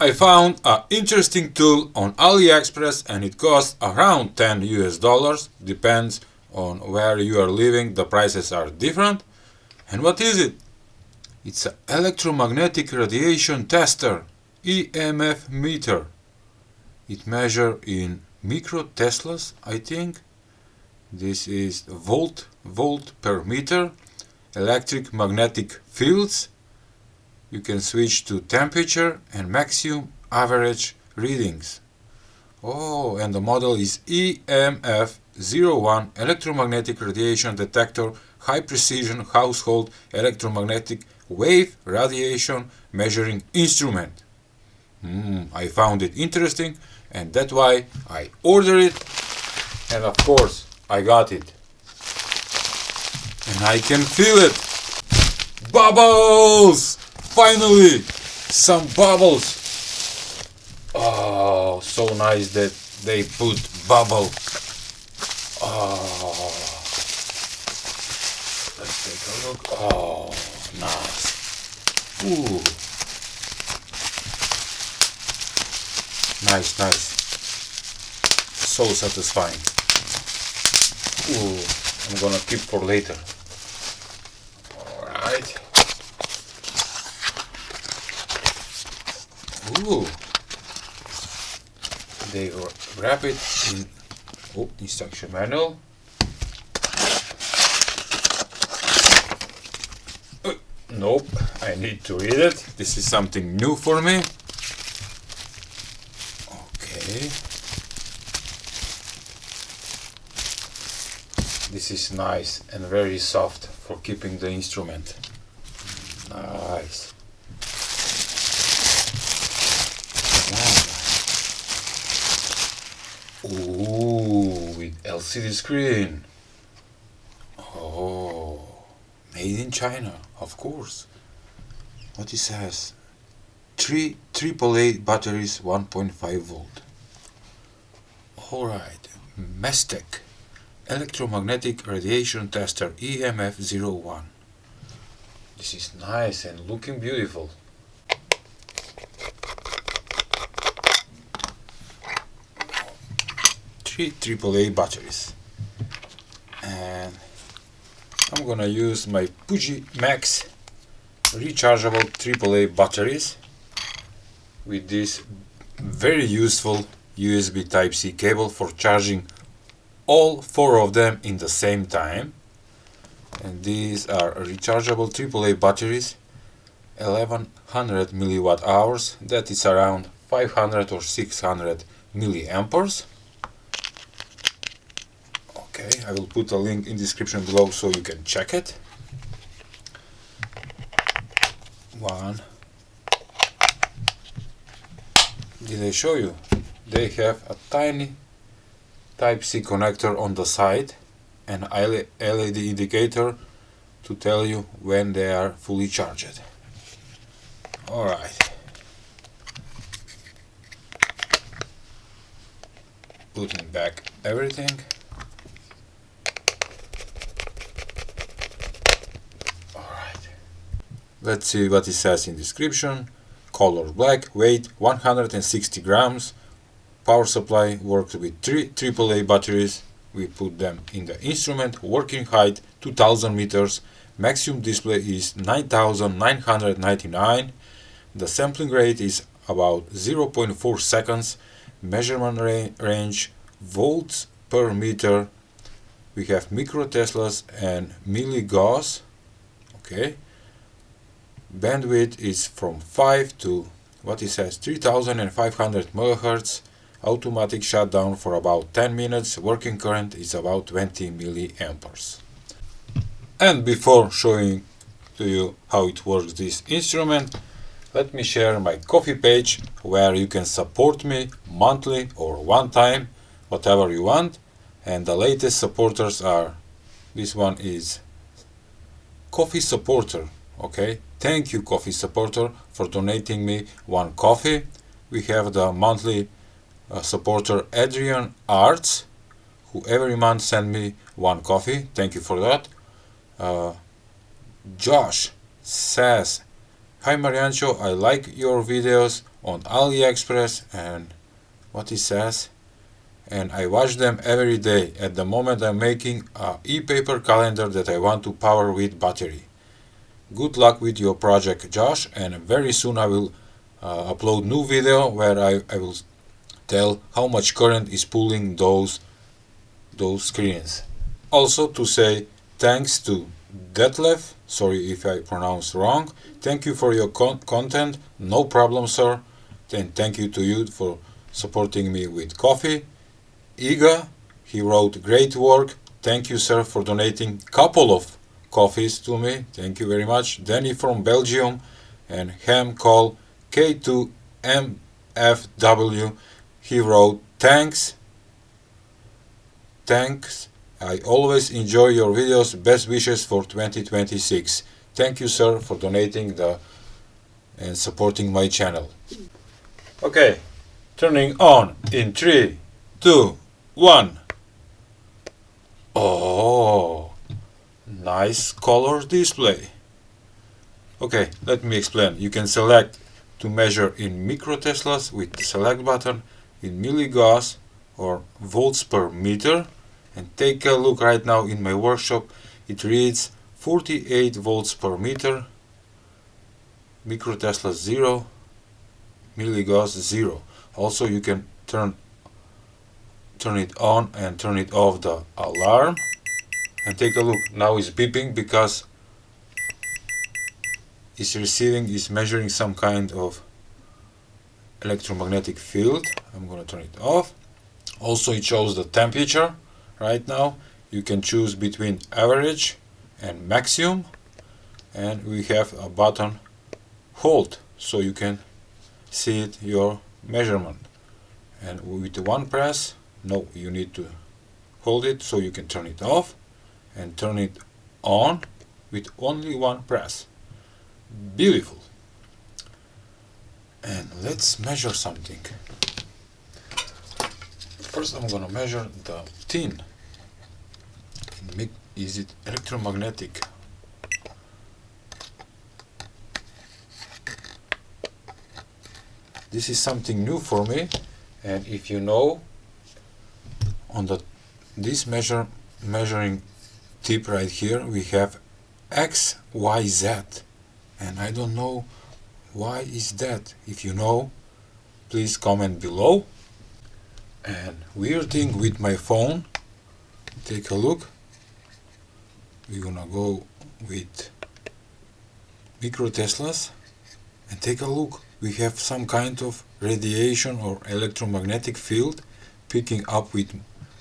I found an interesting tool on Aliexpress and it costs around $10 US. Depends on where you are living, the prices are different. And what is it? It's an electromagnetic radiation tester, EMF meter. It measures in microteslas, I think. This is volt per meter. Electric magnetic fields. You can switch to temperature and maximum average readings. Oh, and the model is EMF01 Electromagnetic Radiation Detector, High Precision Household Electromagnetic Wave Radiation Measuring Instrument. I found it interesting and that's why I ordered it, and of course I got it. And I can feel it! Bubbles! Finally! Some bubbles! Oh, so nice that they put bubble. Oh, let's take a look. Oh, nice. Ooh. Nice. So satisfying. Ooh, I'm gonna keep for later. Alright. Ooh. They wrap it in instruction manual. Nope, I need to read it. This is something new for me. Okay. This is nice and very soft for keeping the instrument. Nice. Ooh, with LCD screen. Oh, made in China, of course. What it says? 3 AAA batteries, 1.5 volt. Alright, Mestec Electromagnetic Radiation Tester EMF01. This is nice and looking beautiful. Three AAA batteries, and I'm gonna use my Pujimax rechargeable AAA batteries with this very useful USB Type-C cable for charging all 4 of them in the same time. And these are rechargeable AAA batteries, 1100 milliwatt hours, that is around 500 or 600 milliamperes. Okay, I will put a link in description below so you can check it. One. Did I show you? They have a tiny Type-C connector on the side and LED indicator to tell you when they are fully charged. Alright. Putting back everything. Let's see what it says in description. Color black, weight 160 grams. Power supply works with 3 AAA batteries. We put them in the instrument. Working height 2000 meters. Maximum display is 9999. The sampling rate is about 0.4 seconds. Measurement range volts per meter. We have microteslas and milligauss. Okay. Bandwidth is from 5 to what it says 3500 MHz. Automatic shutdown for about 10 minutes. Working current is about 20 milliamperes. And before showing to you how it works, this instrument, let me share my Ko-fi page where you can support me monthly or one time, whatever you want. And the latest supporters are, this one is Ko-fi supporter. Okay, thank you Ko-fi supporter for donating me one coffee. We have the monthly supporter Adrian Arts, who every month send me one coffee. Thank you for that. Josh says "Hi Mariancho, I like your videos on Aliexpress," and what he says, "and I watch them every day. At the moment I'm making a e-paper calendar that I want to power with battery. Good luck with your project, Josh, and very soon I will upload new video where I will tell how much current is pulling those screens." Also to say thanks to Detlef, sorry if I pronounced wrong, "Thank you for your content, no problem sir." Then thank you to you for supporting me with coffee. Iga, he wrote, "Great work, thank you sir for donating couple of coffees to me, thank you very much." Danny from Belgium and Ham Call K2MFW, he wrote, Thanks, I always enjoy your videos, best wishes for 2026. Thank you sir for donating and supporting my channel." Okay, turning on in 3, 2, 1. Oh, nice color display. Okay, let me explain. You can select to measure in microteslas with the select button, in milligauss or volts per meter, and take a look right now in my workshop. It reads 48 volts per meter, microteslas 0, milligauss 0. Also you can turn it on and turn it off the alarm, and take a look. Now it's beeping because it's measuring some kind of electromagnetic field. I'm gonna turn it off. Also it shows the temperature right now. You can choose between average and maximum, and we have a button hold so you can see it, your measurement. And with one press, no, you need to hold it so you can turn it off and turn it on with only one press. Beautiful. And let's measure something. First I'm gonna measure the tin. Is it electromagnetic? This is something new for me, and if you know, on this measuring tip right here we have X, Y, Z, and I don't know why is that. If you know, please comment below. And weird thing with my phone, take a look. We're gonna go with microteslas and take a look. We have some kind of radiation or electromagnetic field picking up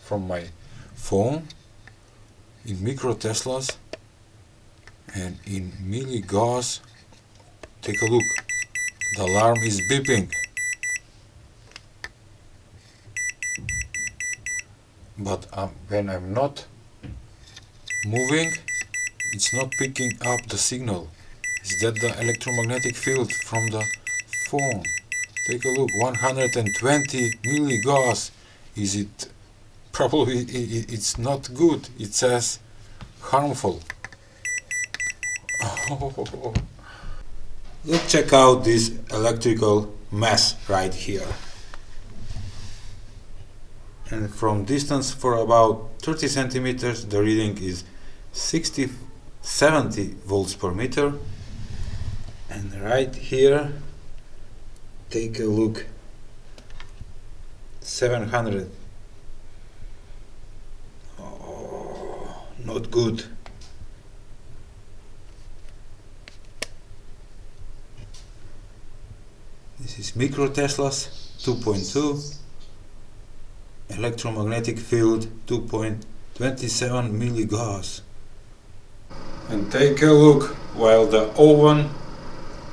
from my phone in microteslas and in milligauss. Take a look. The alarm is beeping. But when I'm not moving, it's not picking up the signal. Is that the electromagnetic field from the phone? Take a look, 120 milligauss. Is it? Probably it's not good. It says harmful. Let's check out this electrical mess right here. And from distance for about 30 centimeters, the reading is 70 volts per meter. And right here, take a look, 700. Oh, not good. This is microteslas 2.2. Electromagnetic field 2.27 milligauss. And take a look, while the oven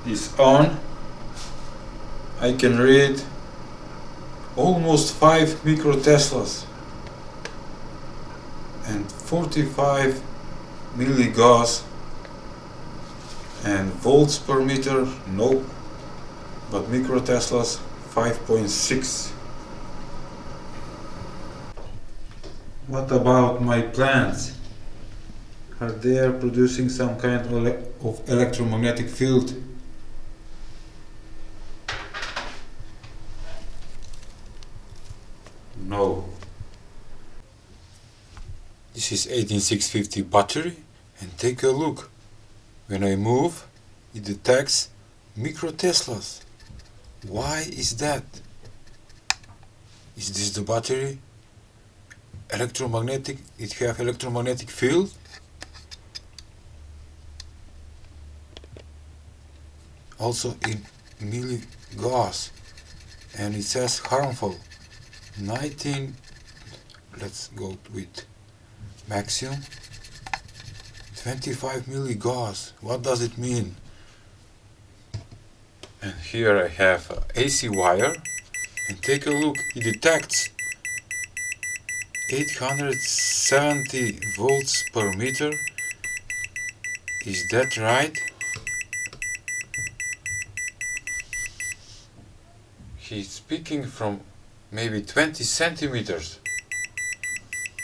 is on, I can read almost 5 microteslas and 45 milligauss, and volts per meter, nope, but microteslas 5.6. What about my plants? Are they producing some kind of electromagnetic field no. This is 18650 battery, and take a look. When I move, it detects micro Teslas. Why is that? Is this the battery? Electromagnetic? It have electromagnetic field? Also in milligauss, and it says harmful. 19. Let's go with maximum. 25 milligauss. What does it mean? And here I have a AC wire, and take a look. It detects 870 volts per meter. Is that right? He's speaking from maybe 20 centimeters.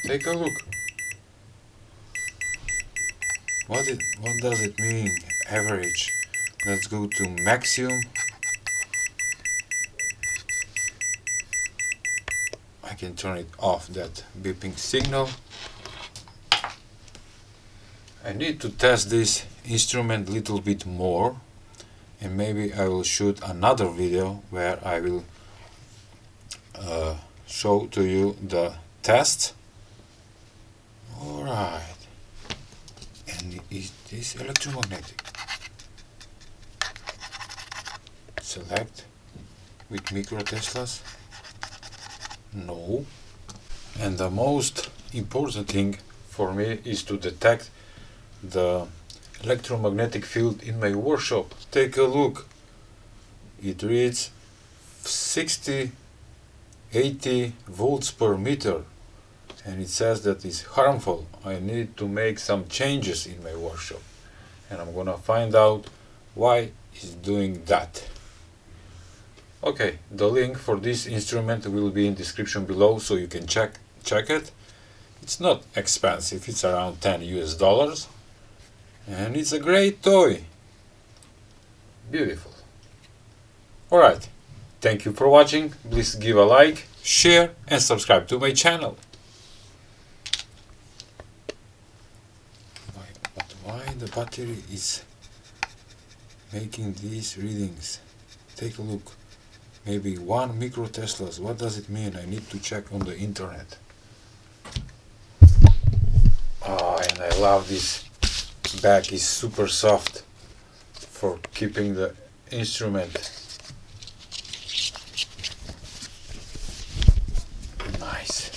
Take a look. What does it mean? Average. Let's go to maximum. I can turn it off, that beeping signal. I need to test this instrument a little bit more, and maybe I will shoot another video where I will show to you the test. Alright, and it is electromagnetic. Select with micro Teslas. No. And the most important thing for me is to detect the electromagnetic field in my workshop. Take a look. It reads 80 volts per meter, and it says that it's harmful. I need to make some changes in my workshop, and I'm gonna find out why it's doing that. Okay, the link for this instrument will be in description below, so you can check it. It's not expensive, it's around $10 US, and it's a great toy. Beautiful. Alright, thank you for watching. Please give a like, share and subscribe to my channel. But why the battery is making these readings? Take a look. Maybe 1 micro Teslas. What does it mean? I need to check on the internet. Oh, and I love this bag. Is super soft for keeping the instrument. Nice.